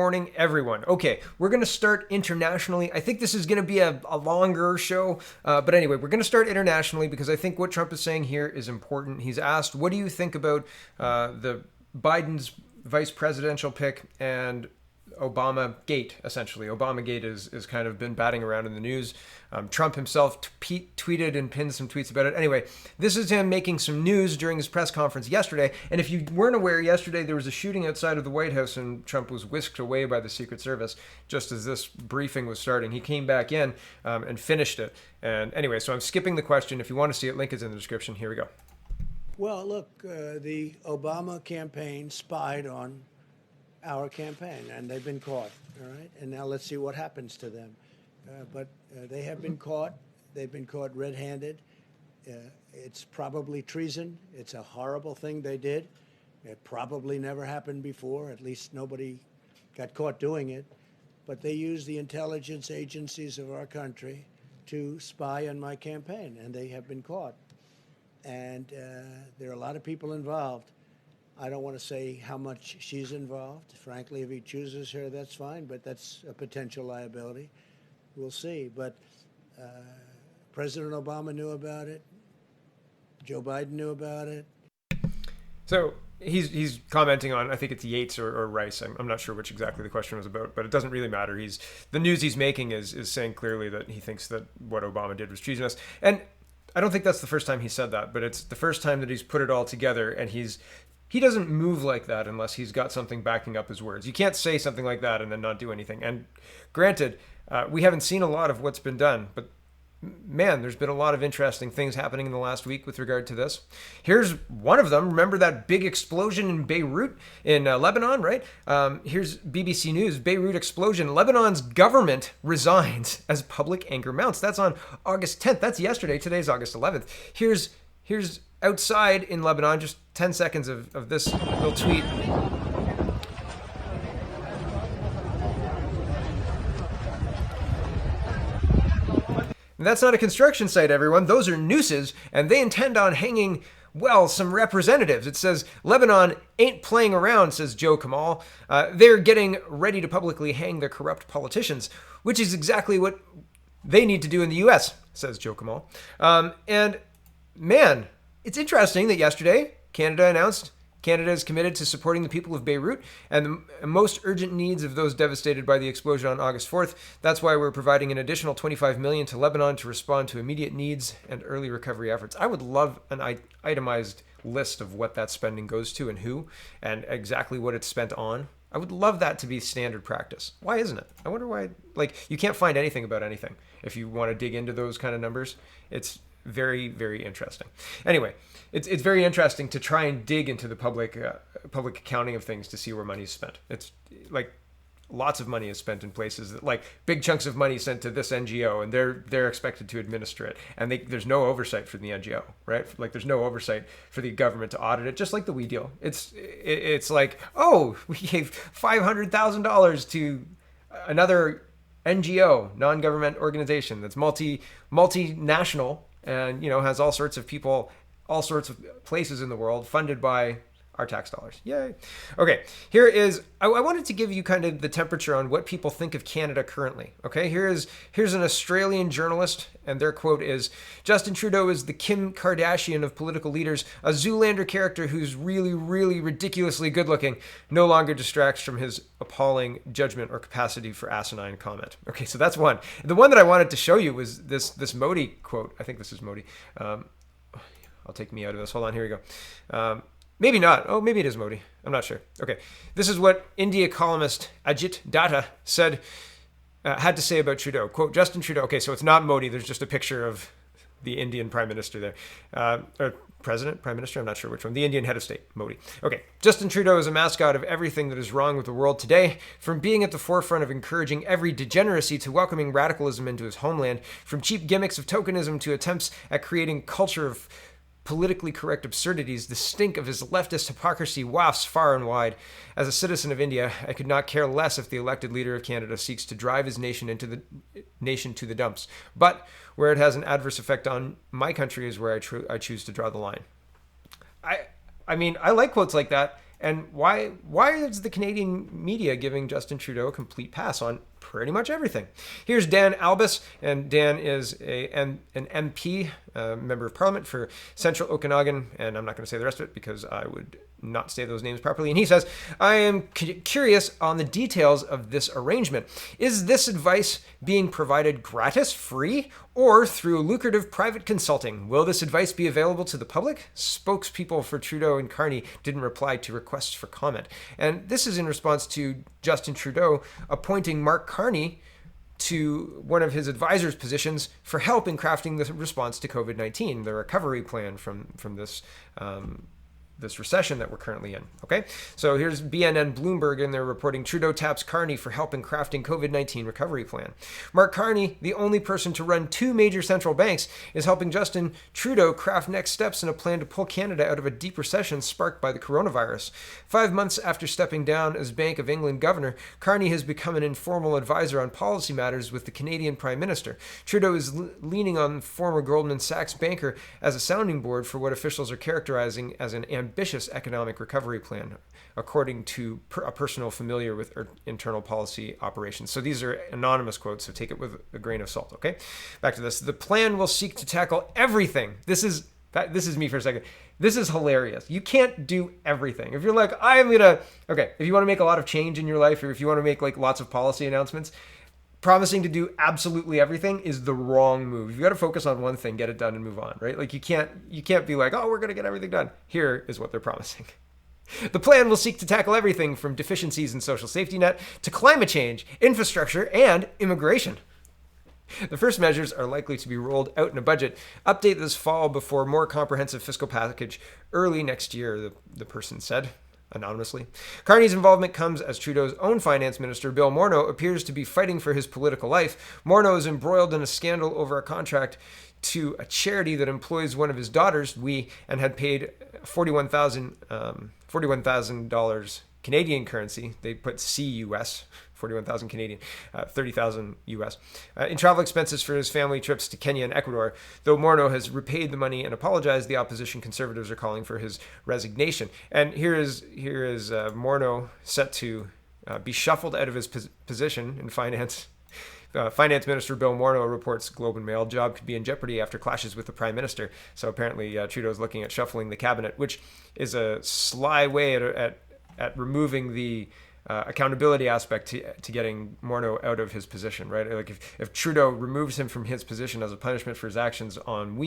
Morning, everyone. Okay, we're going to start internationally. I think this is going to be a longer show, but anyway, we're going to start internationally because I think what Trump is saying here is important. He's asked, what do you think about the Biden's vice presidential pick and Obama Gate, essentially. Obama Gate is kind of been batting around in the news. Trump himself tweeted and pinned some tweets about it. Anyway, this is him making some news during his press conference yesterday. And if you weren't aware, yesterday there was a shooting outside of the White House and Trump was whisked away by the Secret Service just as this briefing was starting. He came back in and finished it. And anyway, so I'm skipping the question. If you want to see it, link is in the description. Here we go. Well, look, the Obama campaign spied on our campaign, and they've been caught, all right? And now let's see what happens to them. But they have been caught. They've been caught red-handed. It's probably treason. It's a horrible thing they did. It probably never happened before. At least nobody got caught doing it. But they used the intelligence agencies of our country to spy on my campaign, and they have been caught. And there are a lot of people involved. I don't want to say how much she's involved. Frankly, if he chooses her, that's fine, but that's a potential liability. We'll see. But President Obama knew about it. Joe Biden knew about it. So he's commenting on, I think it's Yates or Rice. I'm not sure which exactly the question was about, but it doesn't really matter. The news he's making is saying clearly that he thinks that what Obama did was treasonous. And I don't think that's the first time he said that, but it's the first time that he's put it all together, and he doesn't move like that unless he's got something backing up his words. You can't say something like that and then not do anything. And granted, we haven't seen a lot of what's been done, but man, there's been a lot of interesting things happening in the last week with regard to this. Here's one of them. Remember that big explosion in Beirut in Lebanon, right? Here's BBC News, Beirut explosion. Lebanon's government resigns as public anger mounts. That's on August 10th. That's yesterday. Today's August 11th. Here's outside in Lebanon, just 10 seconds of this little tweet. And that's not a construction site, everyone. Those are nooses, and they intend on hanging, well, some representatives. It says, Lebanon ain't playing around, says Joe Kamal. They're getting ready to publicly hang their corrupt politicians, which is exactly what they need to do in the U.S., says Joe Kamal. And man, it's interesting that yesterday Canada announced Canada is committed to supporting the people of Beirut and the most urgent needs of those devastated by the explosion on August 4th. That's why we're providing an additional $25 million to Lebanon to respond to immediate needs and early recovery efforts. I would love an itemized list of what that spending goes to and who and exactly what it's spent on. I would love that to be standard practice. Why isn't it? I wonder why. You can't find anything about anything if you want to dig into those kind of numbers. It's very, very interesting. Anyway, it's very interesting to try and dig into the public accounting of things to see where money is spent. It's like lots of money is spent in places that, big chunks of money sent to this NGO, and they're expected to administer it, and there's no oversight for the NGO, right? There's no oversight for the government to audit it, just like the We deal. It's like, oh, we gave $500,000 to another NGO, non-government organization that's multinational. And, has all sorts of people, all sorts of places in the world funded by our tax dollars. Yay. Okay, here is, I wanted to give you kind of the temperature on what people think of Canada currently. Okay, here's an Australian journalist, and their quote is, Justin Trudeau is the Kim Kardashian of political leaders, a Zoolander character who's really, really ridiculously good looking, no longer distracts from his appalling judgment or capacity for asinine comment. Okay, so that's one. The one that I wanted to show you was this Modi quote. I think this is Modi. I'll take me out of this. Hold on, here we go. Maybe not. Oh, maybe it is Modi. I'm not sure. Okay. This is what India columnist Ajit Datta had to say about Trudeau. Quote, Justin Trudeau. Okay, so it's not Modi. There's just a picture of the Indian prime minister there. Or president, prime minister, I'm not sure which one. The Indian head of state, Modi. Okay. Justin Trudeau is a mascot of everything that is wrong with the world today, from being at the forefront of encouraging every degeneracy to welcoming radicalism into his homeland, from cheap gimmicks of tokenism to attempts at creating culture of politically correct absurdities. The stink of his leftist hypocrisy wafts far and wide. As a citizen of India, I could not care less if the elected leader of Canada seeks to drive his nation to the dumps. But where it has an adverse effect on my country is where I choose to draw the line. I mean, I like quotes like that. And why is the Canadian media giving Justin Trudeau a complete pass on pretty much everything? Here's Dan Albus, and Dan is an MP, member of Parliament for Central Okanagan, and I'm not going to say the rest of it because I would not say those names properly. And he says, I am curious on the details of this arrangement. Is this advice being provided gratis, free, or through lucrative private consulting? Will this advice be available to the public? Spokespeople for Trudeau and Carney didn't reply to requests for comment. And this is in response to Justin Trudeau appointing Mark Carney to one of his advisors' positions for help in crafting the response to COVID-19, the recovery plan from this this recession that we're currently in. Okay, so here's BNN Bloomberg, and they're reporting Trudeau taps Carney for help in crafting COVID-19 recovery plan. Mark Carney, the only person to run two major central banks, is helping Justin Trudeau craft next steps in a plan to pull Canada out of a deep recession sparked by the coronavirus. 5 months after stepping down as Bank of England governor, Carney has become an informal advisor on policy matters with the Canadian Prime Minister. Trudeau is leaning on former Goldman Sachs banker as a sounding board for what officials are characterizing as an ambitious economic recovery plan, according to a personal familiar with internal policy operations. So these are anonymous quotes, so take it with a grain of salt, okay? Back to this. The plan will seek to tackle everything. This is me for a second. This is hilarious. You can't do everything. If you're like, if you want to make a lot of change in your life, or if you want to make like lots of policy announcements, promising to do absolutely everything is the wrong move. You got to focus on one thing, get it done, and move on, right? Like you can't be like, oh, we're going to get everything done. Here is what they're promising. The plan will seek to tackle everything from deficiencies in social safety net to climate change, infrastructure, and immigration. The first measures are likely to be rolled out in a budget update this fall before more comprehensive fiscal package early next year, the person said anonymously. Carney's involvement comes as Trudeau's own finance minister, Bill Morneau, appears to be fighting for his political life. Morneau is embroiled in a scandal over a contract to a charity that employs one of his daughters, and had paid $41,000 Canadian currency. They put CUS, 41,000 Canadian, 30,000 US, in travel expenses for his family trips to Kenya and Ecuador. Though Morneau has repaid the money and apologized, the opposition Conservatives are calling for his resignation. And here is Morneau set to be shuffled out of his position in finance. Finance Minister Bill Morneau reports Globe and Mail job could be in jeopardy after clashes with the Prime Minister. So apparently Trudeau's looking at shuffling the cabinet, which is a sly way at removing the accountability aspect to getting Morneau out of his position, right? Like if Trudeau removes him from his position as a punishment for his actions on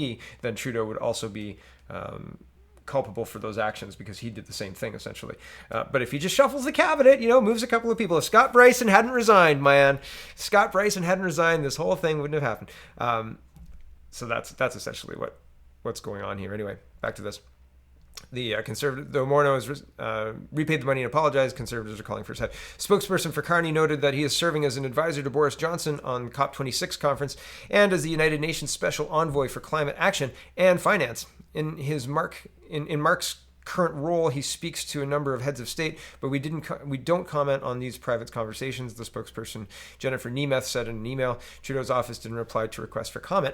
then Trudeau would also be culpable for those actions because he did the same thing essentially. But if he just shuffles the cabinet, moves a couple of people. If Scott Bryson hadn't resigned, this whole thing wouldn't have happened. So that's essentially what's going on here. Anyway, back to this. The Conservative, though Morneau has repaid the money and apologized, Conservatives are calling for his head. Spokesperson for Carney noted that he is serving as an advisor to Boris Johnson on COP26 conference and as the United Nations Special Envoy for Climate Action and Finance. In Mark's current role, he speaks to a number of heads of state, but we don't comment on these private conversations. The spokesperson Jennifer Nemeth said in an email. Trudeau's office didn't reply to requests for comment.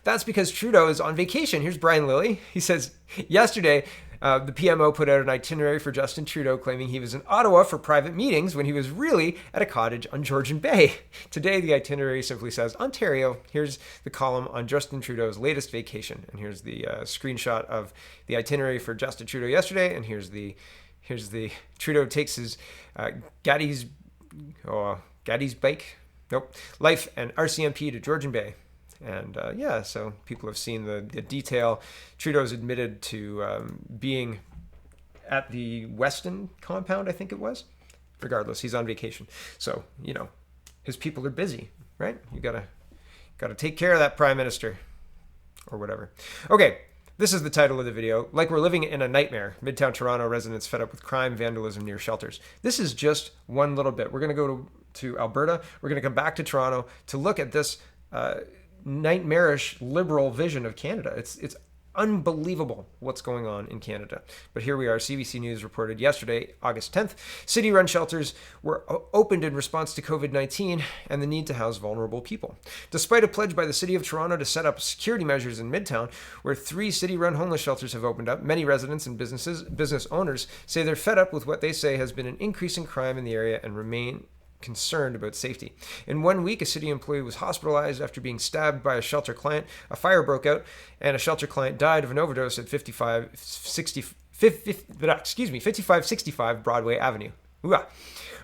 That's because Trudeau is on vacation. Here's Brian Lilly. He says yesterday the PMO put out an itinerary for Justin Trudeau claiming he was in Ottawa for private meetings when he was really at a cottage on Georgian Bay. Today, the itinerary simply says Ontario. Here's the column on Justin Trudeau's latest vacation. And here's the screenshot of the itinerary for Justin Trudeau yesterday. And here's the Trudeau takes his Gaddy's bike. Nope. Life and RCMP to Georgian Bay. And so people have seen the detail. Trudeau's admitted to being at the Weston compound, I think it was. Regardless, he's on vacation. So, his people are busy, right? You gotta take care of that Prime Minister or whatever. Okay, this is the title of the video. Like we're living in a nightmare. Midtown Toronto residents fed up with crime, vandalism near shelters. This is just one little bit. We're going to go to Alberta. We're going to come back to Toronto to look at this nightmarish liberal vision of Canada. It's Unbelievable what's going on in Canada. But here we are. CBC News reported yesterday, August 10th, city-run shelters were opened in response to COVID-19 and the need to house vulnerable people. Despite a pledge by the City of Toronto to set up security measures in Midtown, where 3 city-run homeless shelters have opened up, many residents and business owners say they're fed up with what they say has been an increase in crime in the area and remain concerned about safety. In 1 week, a city employee was hospitalized after being stabbed by a shelter client. A fire broke out, and a shelter client died of an overdose at 5565 Broadway Avenue. Ooh-ah.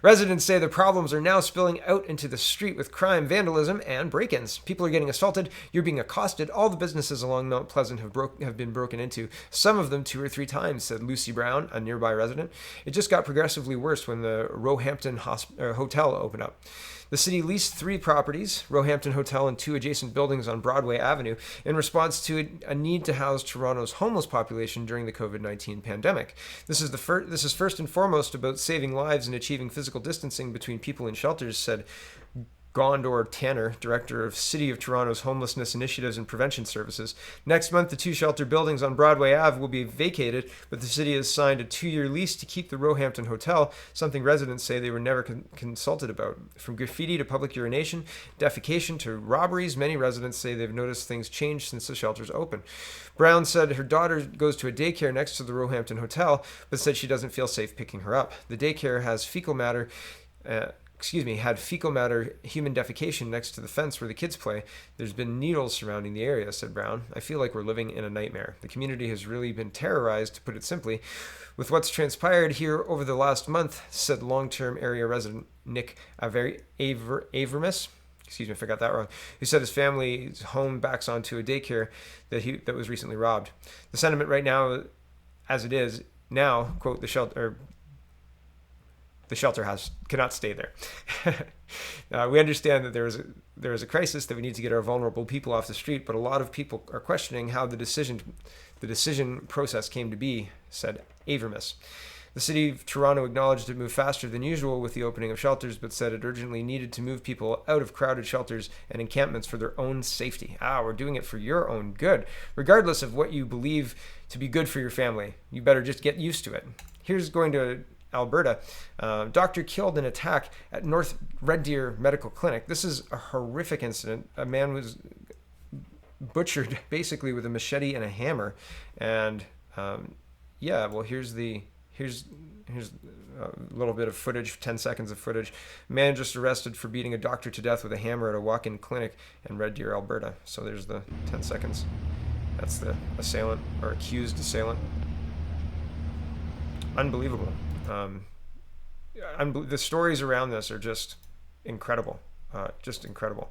Residents say the problems are now spilling out into the street with crime, vandalism, and break-ins. People are getting assaulted. You're being accosted. All the businesses along Mount Pleasant have been broken into, some of them 2 or 3 times, said Lucy Brown, a nearby resident. It just got progressively worse when the Roehampton Hotel opened up. The city leased 3 properties, Roehampton Hotel and 2 adjacent buildings on Broadway Avenue, in response to a need to house Toronto's homeless population during the COVID-19 pandemic. This is first and foremost about saving lives and achieving physical distancing between people in shelters, said Gondor Tanner, director of City of Toronto's Homelessness Initiatives and Prevention Services. Next month, the 2 shelter buildings on Broadway Ave will be vacated, but the city has signed a 2-year lease to keep the Roehampton Hotel, something residents say they were never consulted about. From graffiti to public urination, defecation to robberies, many residents say they've noticed things change since the shelters open. Brown said her daughter goes to a daycare next to the Roehampton Hotel, but said she doesn't feel safe picking her up. The daycare has had fecal matter human defecation next to the fence where the kids play. There's been needles surrounding the area, said Brown. I feel like we're living in a nightmare. The community has really been terrorized, to put it simply, with what's transpired here over the last month, said long-term area resident Nick Avermus. Excuse me if I got that wrong. Who said his family's home backs onto a daycare that was recently robbed. The sentiment right now, as it is now, quote, the shelter cannot stay there. We understand that there is a crisis, that we need to get our vulnerable people off the street, but a lot of people are questioning how the decision process came to be, said Avermus. The City of Toronto acknowledged it moved faster than usual with the opening of shelters, but said it urgently needed to move people out of crowded shelters and encampments for their own safety. We're doing it for your own good. Regardless of what you believe to be good for your family, you better just get used to it. Here's going to Alberta. Doctor killed in attack at North Red Deer Medical Clinic. This is a horrific incident. A man was butchered basically with a machete and a hammer. And here's a little bit of footage, 10 seconds of footage. Man just arrested for beating a doctor to death with a hammer at a walk-in clinic in Red Deer, Alberta. So there's the 10 seconds. That's the assailant, or accused assailant. Unbelievable. The stories around this are just incredible. Just incredible.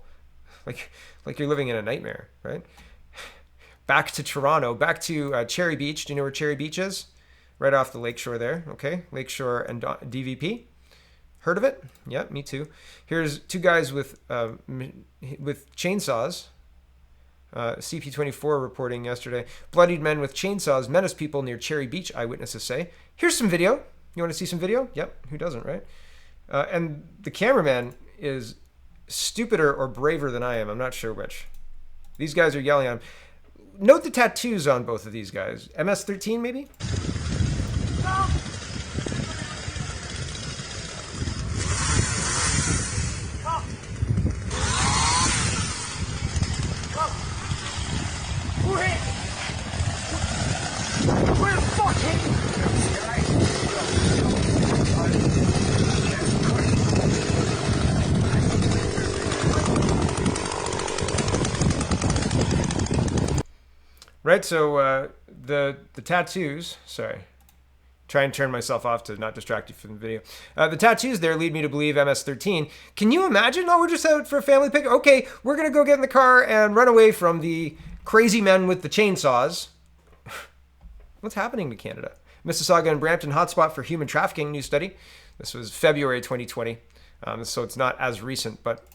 Like you're living in a nightmare, right? Back to Toronto, back to Cherry Beach. Do you know where Cherry Beach is? Right off the lakeshore there, okay? Lakeshore and DVP. Heard of it? Yeah, me too. Here's 2 guys with chainsaws. CP24 reporting yesterday. Bloodied men with chainsaws menace people near Cherry Beach, eyewitnesses say. Here's some video. You want to see some video? Yep, who doesn't, right? And the cameraman is stupider or braver than I am. I'm not sure which. These guys are yelling at him. Note the tattoos on both of these guys. MS-13, maybe? Right, so the tattoos, sorry, try and turn myself off to not distract you from the video. The tattoos there lead me to believe MS-13. Can you imagine? We're just out for a family picnic. Okay, we're going to go get in the car and run away from the crazy men with the chainsaws. What's happening to Canada? Mississauga and Brampton hotspot for human trafficking, new study. This was February 2020, so it's not as recent, but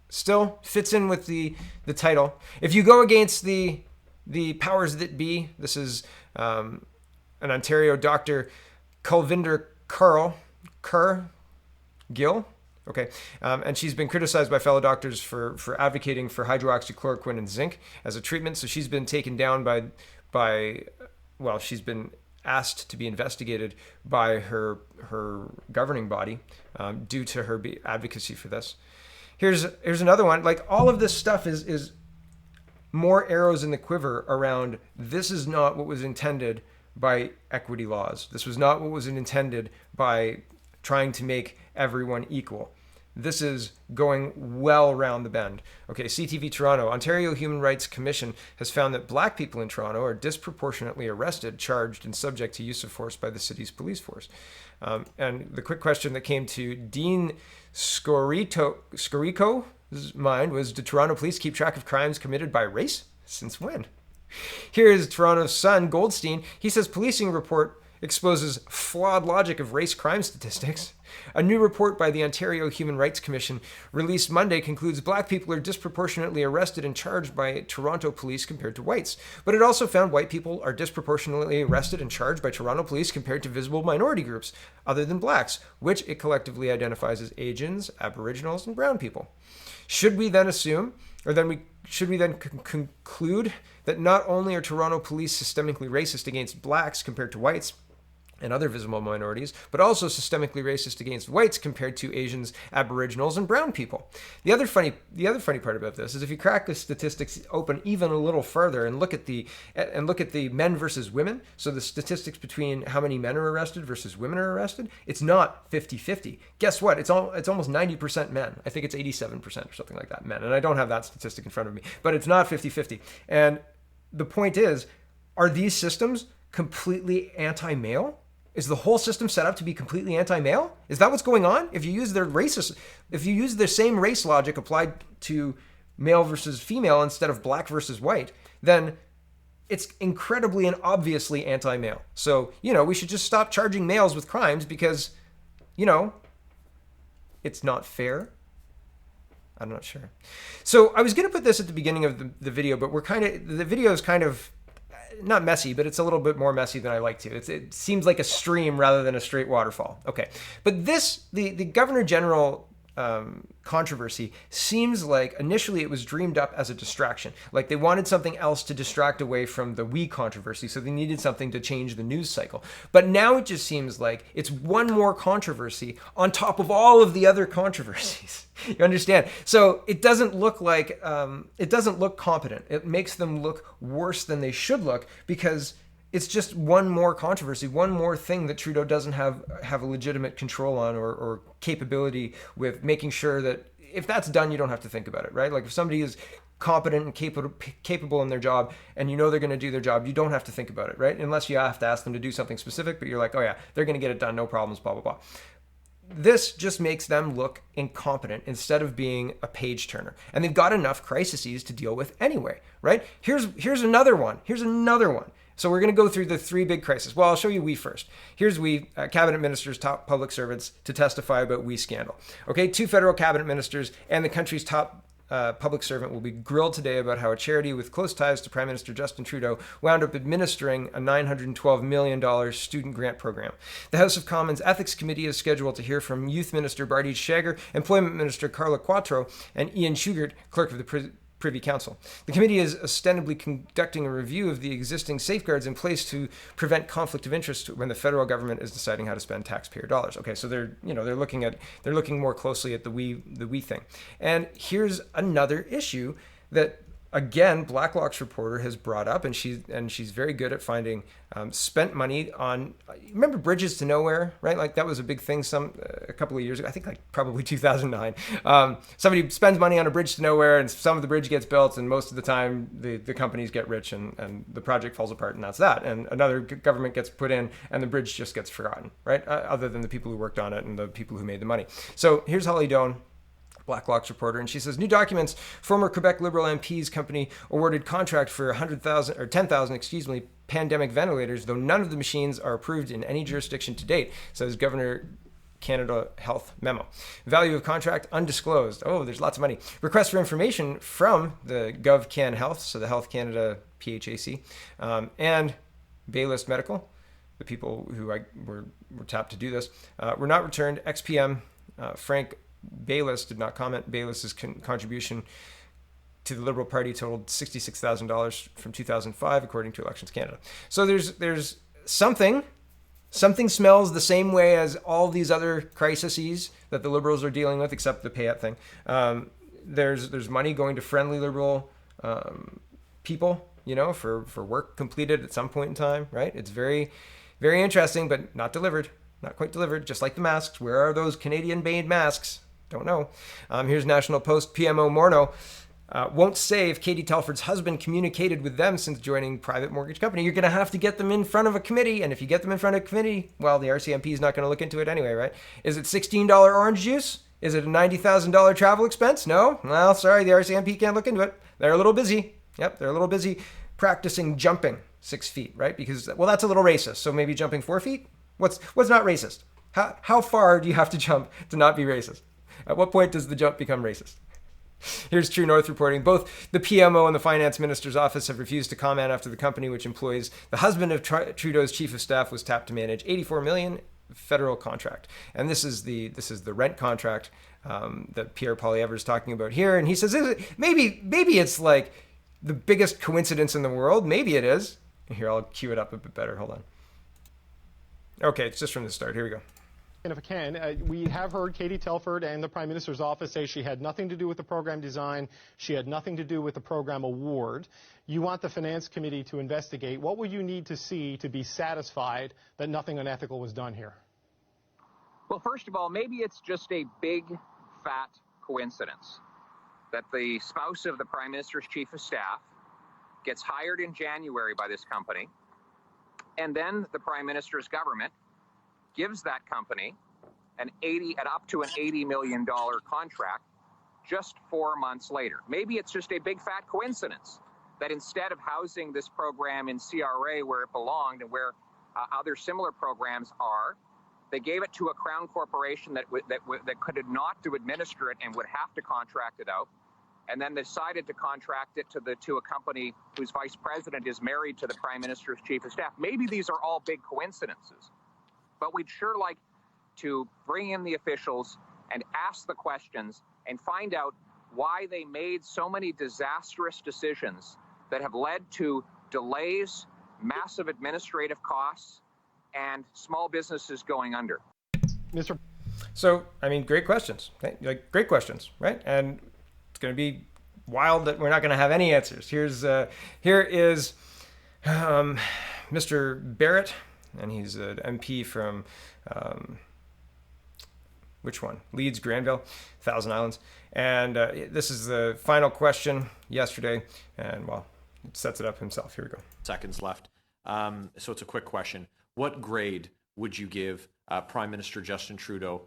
still fits in with the title. If you go against the powers that be, this is an Ontario Doctor Kaur Gill. Okay, and she's been criticized by fellow doctors for advocating for hydroxychloroquine and zinc as a treatment. So she's been taken down by by, well, she's been asked to be investigated by her governing body due to her advocacy for this. Here's another one. Like, all of this stuff is more arrows in the quiver around this is not what was intended by equity laws. This was not what was intended by trying to make everyone equal. This is going well around the bend. Okay, CTV Toronto. Ontario Human Rights Commission has found that black people in Toronto are disproportionately arrested, charged, and subject to use of force by the city's police force. And the quick question that came to Dean Scorico's mind was, do Toronto police keep track of crimes committed by race? Since when? Here is Toronto's son, Goldstein. He says policing report exposes flawed logic of race crime statistics. A new report by the Ontario Human Rights Commission released Monday concludes black people are disproportionately arrested and charged by Toronto police compared to whites. But it also found white people are disproportionately arrested and charged by Toronto police compared to visible minority groups other than blacks, which it collectively identifies as Asians, Aboriginals, and brown people. Should we then assume, or should we then conclude that not only are Toronto police systemically racist against blacks compared to whites and other visible minorities, but also systemically racist against whites compared to Asians, Aboriginals, and brown people? The other funny part about this is if you crack the statistics open even a little further and look at the men versus women, so the statistics between how many men are arrested versus women are arrested, it's not 50-50. Guess what? It's almost 90% men. I think it's 87% or something like that, men. And I don't have that statistic in front of me, but it's not 50-50. And the point is, are these systems completely anti-male? Is the whole system set up to be completely anti-male? Is that what's going on? If you use the same race logic applied to male versus female instead of black versus white, then it's incredibly and obviously anti-male. So, we should just stop charging males with crimes because, it's not fair. I'm not sure. So I was going to put this at the beginning of the video, but the video is kind of not messy, but it's a little bit more messy than I like to. It seems like a stream rather than a straight waterfall. Okay. But the Governor General controversy seems like initially it was dreamed up as a distraction. Like they wanted something else to distract away from the we controversy, so they needed something to change the news cycle. But now it just seems like it's one more controversy on top of all of the other controversies. You understand? So it doesn't look like, it doesn't look competent. It makes them look worse than they should look because it's just one more controversy, one more thing that Trudeau doesn't have a legitimate control on or capability with making sure that if that's done, you don't have to think about it, right? Like if somebody is competent and capable in their job and they're going to do their job, you don't have to think about it, right? Unless you have to ask them to do something specific, but you're like, oh yeah, they're going to get it done, no problems, blah, blah, blah. This just makes them look incompetent instead of being a page turner. And they've got enough crises to deal with anyway, right? Here's another one. Here's another one. So we're going to go through the three big crises. Well, I'll show you we first. Here's we, cabinet ministers, top public servants to testify about we scandal. Okay, 2 federal cabinet ministers and the country's top public servant will be grilled today about how a charity with close ties to Prime Minister Justin Trudeau wound up administering a $912 million student grant program. The House of Commons Ethics Committee is scheduled to hear from Youth Minister Bardit Shagar, Employment Minister Carla Quattro, and Ian Shugart, Clerk of the Privy Council. The committee is ostensibly conducting a review of the existing safeguards in place to prevent conflict of interest when the federal government is deciding how to spend taxpayer dollars. Okay, so they're looking more closely at the we thing. And here's another issue that again Blacklock's reporter has brought up, and she's very good at finding spent money on. Remember Bridges to Nowhere, right? Like that was a big thing a couple of years ago. I think like probably 2009. Somebody spends money on a bridge to nowhere, and some of the bridge gets built, and most of the time the companies get rich, and the project falls apart, and that's that. And another government gets put in, and the bridge just gets forgotten, right? Other than the people who worked on it and the people who made the money. So here's Holly Doan, Blacklock's reporter, and she says new documents. Former Quebec Liberal MP's company awarded contract for 10,000 pandemic ventilators, though none of the machines are approved in any jurisdiction to date, says Governor Canada Health memo. Value of contract undisclosed. Oh, there's lots of money. Request for information from the GovCan Health, so the Health Canada PHAC, and Baylist Medical, the people who were tapped to do this, were not returned. XPM Frank Bayless did not comment. Bayless's contribution to the Liberal Party totaled $66,000 from 2005, according to Elections Canada. So there's something smells the same way as all these other crises that the Liberals are dealing with, except the payout thing. There's money going to friendly Liberal people, for work completed at some point in time, right? It's very, very interesting, but not delivered, not quite delivered. Just like the masks, where are those Canadian-made masks? Don't know. Here's National Post PMO Morneau. Won't say if Katie Telford's husband communicated with them since joining private mortgage company. You're going to have to get them in front of a committee. And if you get them in front of a committee, well, the RCMP is not going to look into it anyway, right? Is it $16 orange juice? Is it a $90,000 travel expense? No? Well, sorry, the RCMP can't look into it. They're a little busy. Yep, they're a little busy practicing jumping 6 feet, right? Because, well, that's a little racist. So maybe jumping 4 feet? What's not racist? How far do you have to jump to not be racist? At what point does the jump become racist? Here's True North reporting. Both the PMO and the Finance Minister's office have refused to comment after the company, which employs the husband of Trudeau's chief of staff, was tapped to manage $84 million federal contract. And this is the rent contract that Pierre Poilievre is talking about here. And he says maybe it's like the biggest coincidence in the world. Maybe it is. Here, I'll cue it up a bit better. Hold on. Okay, it's just from the start. Here we go. And if I can, we have heard Katie Telford and the Prime Minister's office say she had nothing to do with the program design. She had nothing to do with the program award. You want the Finance Committee to investigate. What would you need to see to be satisfied that nothing unethical was done here? Well, first of all, maybe it's just a big, fat coincidence that the spouse of the Prime Minister's chief of staff gets hired in January by this company, and then the Prime Minister's government gives that company up to an $80 million contract just 4 months later. Maybe it's just a big fat coincidence that instead of housing this program in CRA where it belonged and where other similar programs are, they gave it to a Crown corporation that could not to administer it and would have to contract it out, and then decided to contract it to a company whose vice president is married to the Prime Minister's chief of staff. Maybe these are all big coincidences. But we'd sure like to bring in the officials and ask the questions and find out why they made so many disastrous decisions that have led to delays, massive administrative costs, and small businesses going under. Mr. So, I mean, great questions. Right? Like, great questions, right? And it's going to be wild that we're not going to have any answers. Here is Mr. Barrett. And he's an MP from, which one? Leeds, Granville, Thousand Islands. And this is the final question yesterday. And, well, it sets it up himself. Here we go. Seconds left. So it's a quick question. What grade would you give Prime Minister Justin Trudeau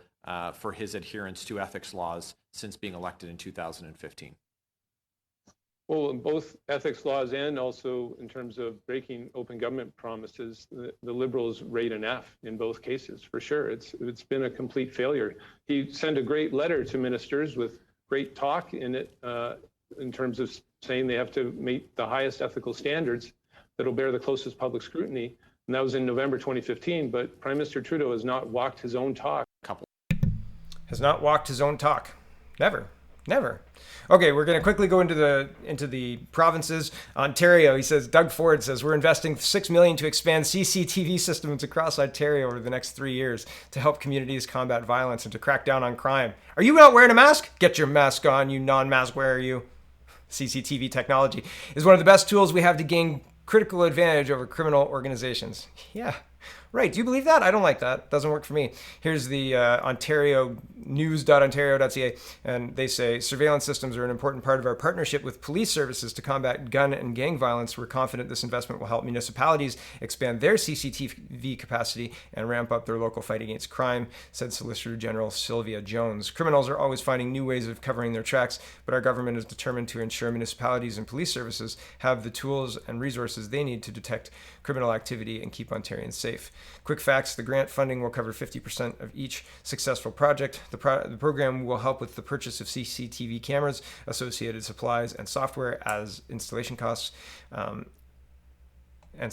for his adherence to ethics laws since being elected in 2015? Well, in both ethics laws and also in terms of breaking open government promises, the Liberals rate an F in both cases, for sure. It's been a complete failure. He sent a great letter to ministers with great talk in it in terms of saying they have to meet the highest ethical standards that'll bear the closest public scrutiny. And that was in November 2015. But Prime Minister Trudeau has not walked his own talk. Has not walked his own talk. Never. Okay, we're going to quickly go into the provinces. Ontario, he says, Doug Ford says, we're investing $6 million to expand CCTV systems across Ontario over the next 3 years to help communities combat violence and to crack down on crime. Are you not wearing a mask? Get your mask on, you non-mask wearer, you. CCTV technology is one of the best tools we have to gain critical advantage over criminal organizations. Yeah. Right. Do you believe that? I don't like that. Doesn't work for me. Here's the Ontario news.ontario.ca, and they say surveillance systems are an important part of our partnership with police services to combat gun and gang violence. We're confident this investment will help municipalities expand their CCTV capacity and ramp up their local fight against crime, said Solicitor General Sylvia Jones. Criminals are always finding new ways of covering their tracks, but our government is determined to ensure municipalities and police services have the tools and resources they need to detect criminal activity and keep Ontarians safe. Quick facts, the grant funding will cover 50% of each successful project. The program will help with the purchase of CCTV cameras, associated supplies, and software as installation costs, and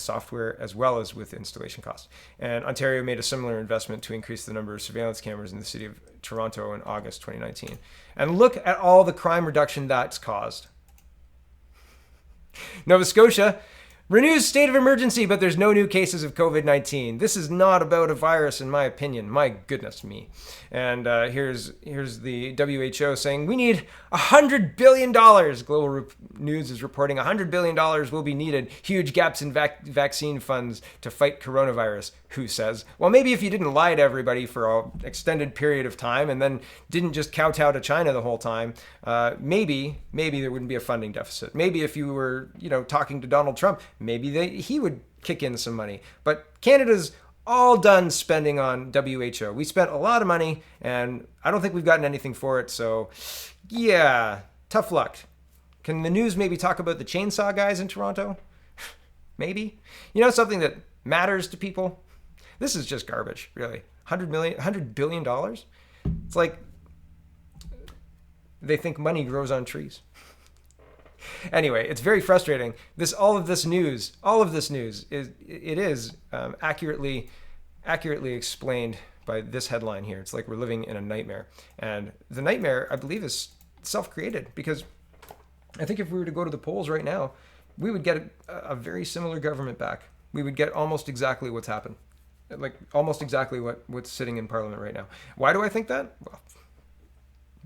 software as well as with installation costs. And Ontario made a similar investment to increase the number of surveillance cameras in the city of Toronto in August 2019. And look at all the crime reduction that's caused. Nova Scotia renews state of emergency, but there's no new cases of COVID-19. This is not about a virus, in my opinion. My goodness me. And here's the WHO saying we need $100 billion. Global News is reporting $100 billion will be needed. Huge gaps in vaccine funds to fight coronavirus. Who says? Well, maybe if you didn't lie to everybody for an extended period of time and then didn't just kowtow to China the whole time, maybe there wouldn't be a funding deficit. Maybe if you were, talking to Donald Trump, maybe he would kick in some money. But Canada's all done spending on WHO. We spent a lot of money, and I don't think we've gotten anything for it. So, yeah, tough luck. Can the news maybe talk about the chainsaw guys in Toronto? Maybe. Something that matters to people? This is just garbage, really. $100 billion? It's like they think money grows on trees. Anyway, it's very frustrating. All of this news is accurately explained by this headline here. It's like we're living in a nightmare, and the nightmare, I believe, is self-created, because I think if we were to go to the polls right now, we would get a very similar government back. We would get almost exactly what's happened, like almost exactly what's sitting in Parliament right now. Why do I think that? Well,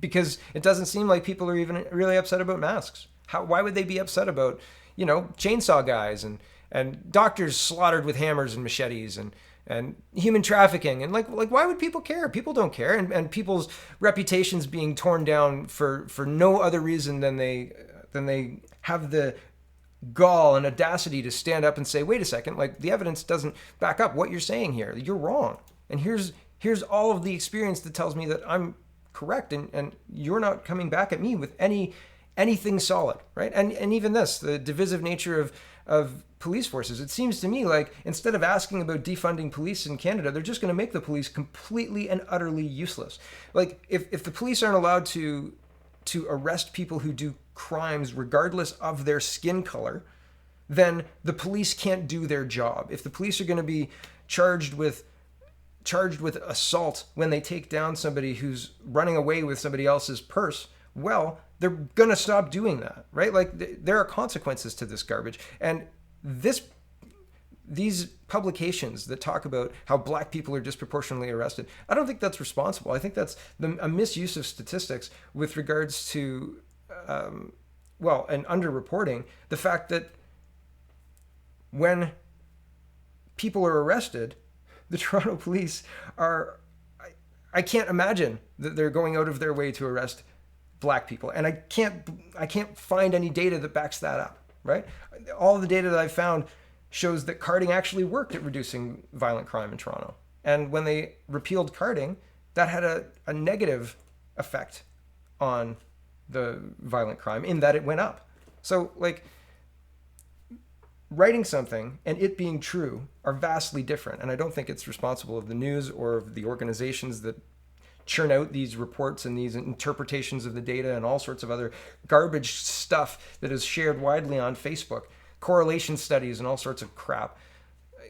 because it doesn't seem like people are even really upset about masks. Why would they be upset about, chainsaw guys and doctors slaughtered with hammers and machetes and human trafficking? And like why would people care? People don't care. And people's reputations being torn down for no other reason than they have the gall and audacity to stand up and say, wait a second, like the evidence doesn't back up what you're saying here. You're wrong. And here's all of the experience that tells me that I'm correct, and you're not coming back at me with anything solid, right? And even this, the divisive nature of police forces, it seems to me like instead of asking about defunding police in Canada, they're just going to make the police completely and utterly useless. Like if the police aren't allowed to arrest people who do crimes regardless of their skin color, then the police can't do their job. If the police are going to be charged with assault when they take down somebody who's running away with somebody else's purse, well, they're going to stop doing that, right? Like there are consequences to this garbage. And these publications that talk about how black people are disproportionately arrested, I don't think that's responsible. I think that's a misuse of statistics with regards to, and underreporting the fact that when people are arrested, the Toronto police I can't imagine that they're going out of their way to arrest black people. And I can't find any data that backs that up, right? All the data that I've found shows that carding actually worked at reducing violent crime in Toronto. And when they repealed carding, that had a negative effect on the violent crime in that it went up. So like writing something and it being true are vastly different. And I don't think it's responsible of the news or of the organizations that churn out these reports and these interpretations of the data and all sorts of other garbage stuff that is shared widely on Facebook, correlation studies and all sorts of crap.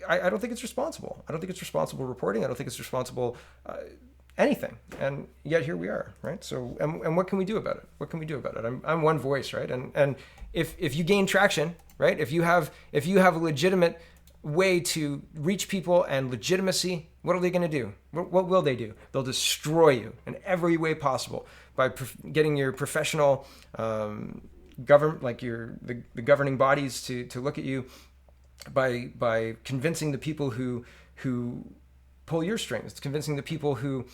I don't think it's responsible. I don't think it's responsible reporting. I don't think it's responsible anything. And yet here we are, right? So, and what can we do about it? What can we do about it? I'm one voice, right? And if you gain traction, right? If you have a legitimate way to reach people and legitimacy, what are they going to do? What will they do? They'll destroy you in every way possible by getting your professional government, like the governing bodies to look at you, by convincing the people who pull your strings, convincing the people who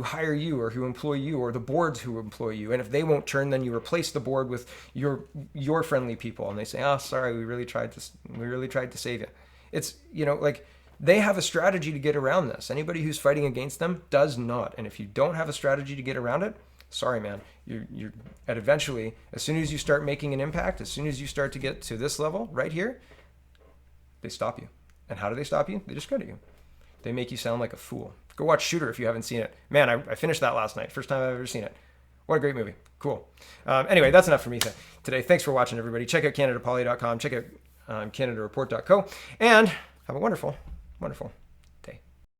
hire you or who employ you, or the boards who employ you. And if they won't turn, then you replace the board with your friendly people, and they say, "Oh, sorry, we really tried to save you." It's, like they have a strategy to get around this. Anybody who's fighting against them does not. And if you don't have a strategy to get around it, sorry, man, you're at eventually, as soon as you start making an impact, as soon as you start to get to this level right here, they stop you. And how do they stop you? They discredit you. They make you sound like a fool. Go watch Shooter if you haven't seen it. Man, I finished that last night. First time I've ever seen it. What a great movie. Cool. Anyway, that's enough for me today. Thanks for watching, everybody. Check out CanadaPoly.com. Check out CanadaReport.co. And have a wonderful, wonderful